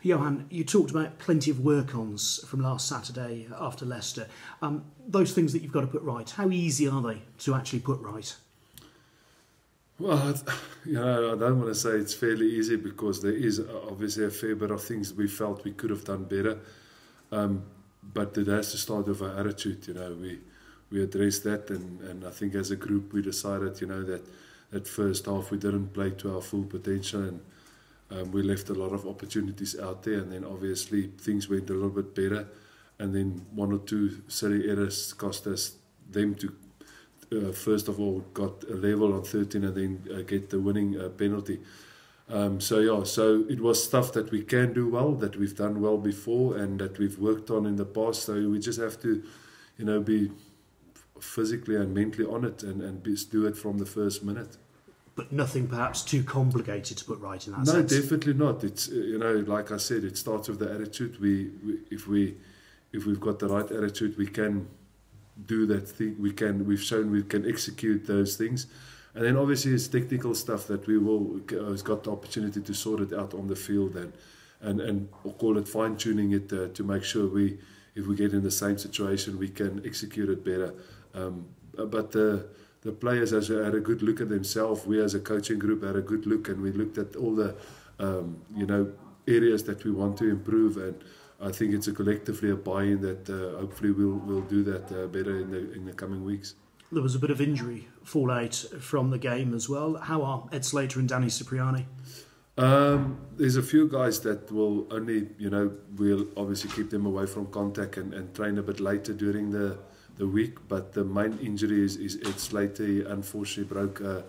Johan, you talked about plenty of work-ons from last Saturday after Leicester. Those things that you've got to put right, how easy are they to actually put right? Well, I don't want to say it's fairly easy because there is obviously a fair bit of things we felt we could have done better. But it has to start with our attitude. We addressed that, and I think as a group we decided, that first half we didn't play to our full potential, and we left a lot of opportunities out there. And then obviously things went a little bit better, and then one or two silly errors cost us them to. First of all, got a level on 13 and then get the winning penalty. So it was stuff that we can do well, that we've done well before, and that we've worked on in the past. So we just have to, be physically and mentally on it and do it from the first minute. But nothing perhaps too complicated to put right in that sense? No, definitely not. It's like I said, it starts with the attitude. If we've got the right attitude, we can do that thing. We've shown we can execute those things, and then obviously it's technical stuff that we will has got the opportunity to sort it out on the field and call it fine tuning it to make sure if we get in the same situation we can execute it better. But the players had a good look at themselves. We as a coaching group had a good look, and we looked at all the areas that we want to improve, and I think it's collectively a buy-in that hopefully we'll do that better in the coming weeks. There was a bit of injury fallout from the game as well. How are Ed Slater and Danny Cipriani? There's a few guys that will only, we'll obviously keep them away from contact and train a bit later during the week. But the main injury is Ed Slater. He unfortunately broke a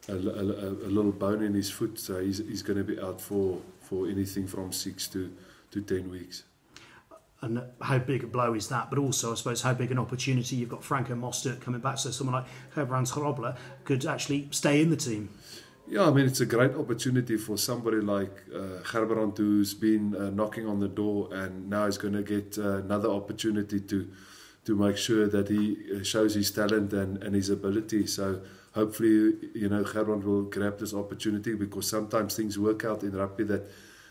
little bone in his foot, so he's going to be out for anything from 6 to 10 weeks. And how big a blow is that? But also, I suppose, how big an opportunity you've got Franco Mostert coming back, so someone like Gerbrands Grobbler could actually stay in the team. Yeah, I mean, it's a great opportunity for somebody like Gerbrand, who's been knocking on the door, and now is going to get another opportunity to make sure that he shows his talent and his ability. So hopefully, Gerbrand will grab this opportunity, because sometimes things work out in rugby that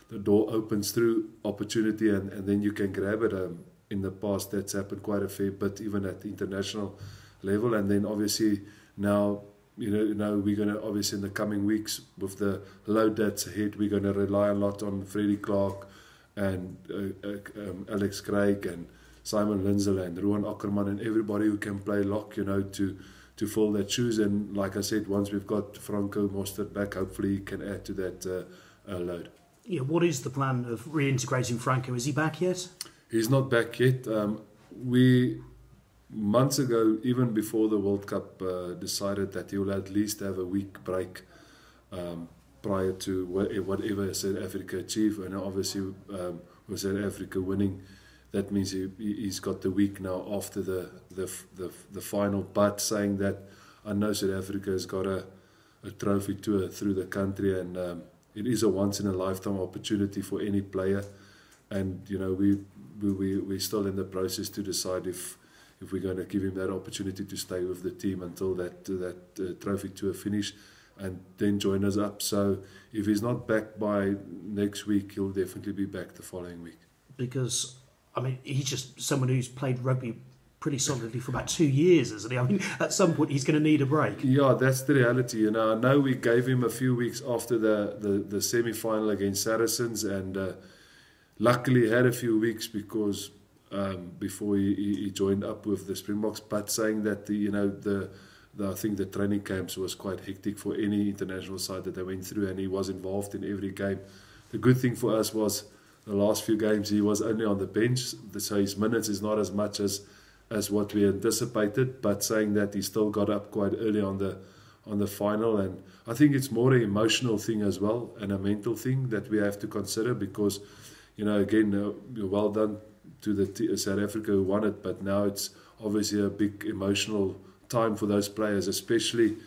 the door opens through opportunity and then you can grab it. In the past, that's happened quite a fair bit, even at the international level. And then obviously now, we're going to, obviously in the coming weeks, with the load that's ahead, we're going to rely a lot on Freddie Clark and Alex Craig and Simon Lindsay and Johan Ackermann and everybody who can play lock, to fill that shoes. And like I said, once we've got Franco Mostert back, hopefully he can add to that load. Yeah, what is the plan of reintegrating Franco? Is he back yet? He's not back yet. We, months ago, even before the World Cup, decided that he will at least have a week break prior to whatever South Africa achieve. And obviously, with South Africa winning, that means he's got the week now after the final. But saying that, I know South Africa has got a trophy tour through the country, and it is a once-in-a-lifetime opportunity for any player, and we're still in the process to decide if we're going to give him that opportunity to stay with the team until that trophy tour finish, and then join us up. So if he's not back by next week, he'll definitely be back the following week. Because I mean, he's just someone who's played rugby pretty solidly for about 2 years, isn't he? I mean, at some point he's going to need a break. Yeah, that's the reality. I know we gave him a few weeks after the semi-final against Saracens, and luckily he had a few weeks because before he joined up with the Springboks. But saying that I think the training camps was quite hectic for any international side that they went through, and he was involved in every game. The good thing for us was the last few games he was only on the bench, so his minutes is not as much as what we anticipated, but saying that he still got up quite early on the final. And I think it's more an emotional thing as well, and a mental thing that we have to consider, because again, well done to the South Africa who won it, but now it's obviously a big emotional time for those players, especially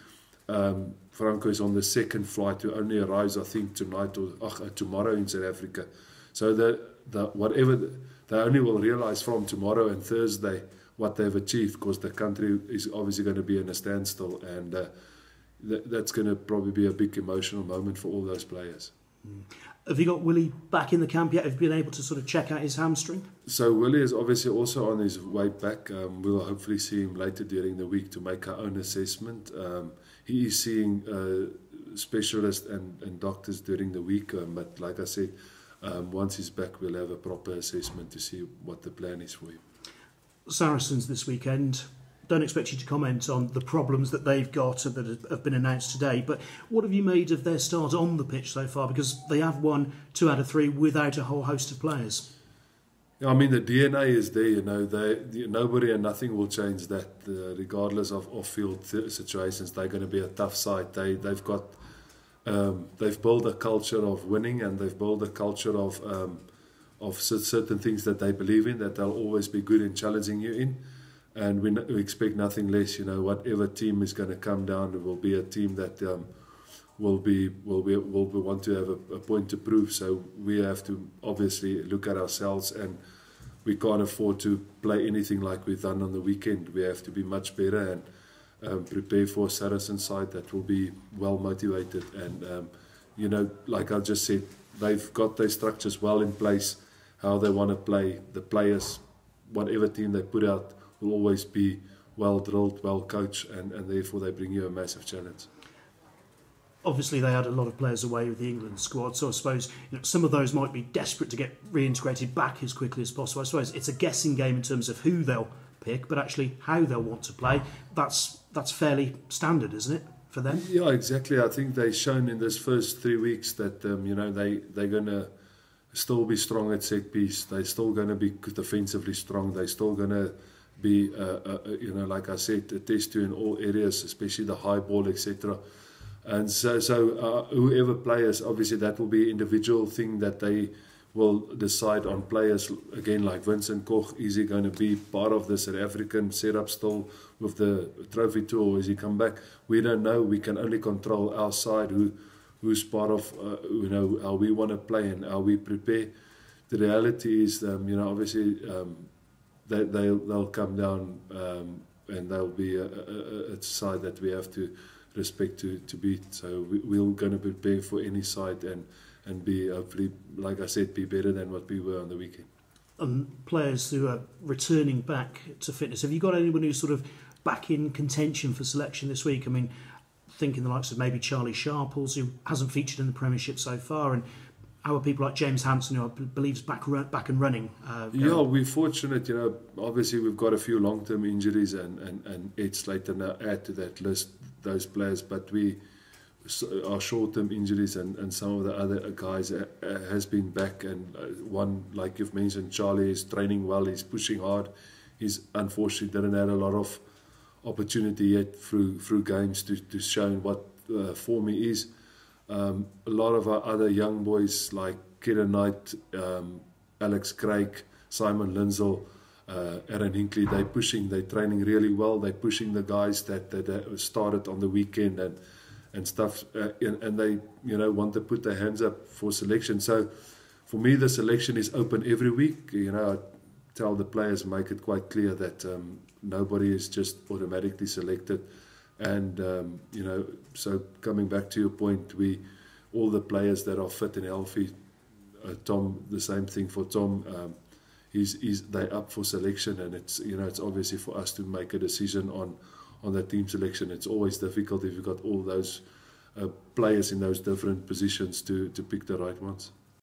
Franco is on the second flight, who only arrives I think tonight or tomorrow in South Africa. So whatever they only will realise from tomorrow and Thursday what they've achieved, because the country is obviously going to be in a standstill, and that's going to probably be a big emotional moment for all those players. Have you got Willie back in the camp yet? Have you been able to sort of check out his hamstring? So Willie is obviously also on his way back. We'll hopefully see him later during the week to make our own assessment. He is seeing specialists and doctors during the week, but like I said, once he's back, we'll have a proper assessment to see what the plan is for him. Saracens this weekend. Don't expect you to comment on the problems that they've got that have been announced today, but what have you made of their start on the pitch so far? Because they have won 2 out of 3 without a whole host of players. I mean, the DNA is there, nobody and nothing will change that, regardless of off-field situations. They're going to be a tough side. They've built a culture of winning, and they've built a culture of certain things that they believe in, that they'll always be good in challenging you in. And we expect nothing less. Whatever team is going to come down, it will be a team that will want to have a point to prove. So we have to obviously look at ourselves, and we can't afford to play anything like we've done on the weekend. We have to be much better and prepare for a Saracen side that will be well motivated. And like I just said, they've got their structures well in place, how they want to play. The players, whatever team they put out, will always be well drilled, well coached, and therefore they bring you a massive challenge. Obviously, they had a lot of players away with the England squad, so I suppose some of those might be desperate to get reintegrated back as quickly as possible. I suppose it's a guessing game in terms of who they'll pick, but actually how they'll want to play. That's fairly standard, isn't it, for them? Yeah, exactly. I think they've shown in this first 3 weeks that they're going to still be strong at set piece. They're still going to be defensively strong. They're still going to be, like I said, a test you in all areas, especially the high ball, etc. And so whoever players, obviously that will be an individual thing that they will decide on. Players, again, like Vincent Koch, is he going to be part of the South African setup still with the trophy tour, or is he come back? We don't know. We can only control our side, who's part of, how we want to play and how we prepare. The reality is, obviously, they'll come down, and they'll be a side that we have to respect to beat. So we're going to prepare for any side and be, hopefully, like I said, be better than what we were on the weekend. Players who are returning back to fitness, have you got anyone who's sort of back in contention for selection this week? I mean, thinking the likes of maybe Charlie Sharples, who hasn't featured in the Premiership so far, and how are people like James Hansen, who I believe is back and running? Yeah, we're fortunate. Obviously we've got a few long-term injuries, and Ed Slater now add to that list those players. But our short-term injuries, and some of the other guys has been back. And one, like you've mentioned, Charlie is training well. He's pushing hard. He's unfortunately didn't have a lot of opportunity yet through games to show what form he is. A lot of our other young boys like Kieran Knight, Alex Craig, Simon Lindsell, Aaron Hinkley, they're training really well. They're pushing the guys that started on the weekend and stuff, and they want to put their hands up for selection. So for me, the selection is open every week. I tell the players, make it quite clear that nobody is just automatically selected. And so coming back to your point, all the players that are fit and healthy, Tom, the same thing for Tom. They're up for selection, and it's obviously for us to make a decision on that team selection. It's always difficult if you've got all those players in those different positions to pick the right ones.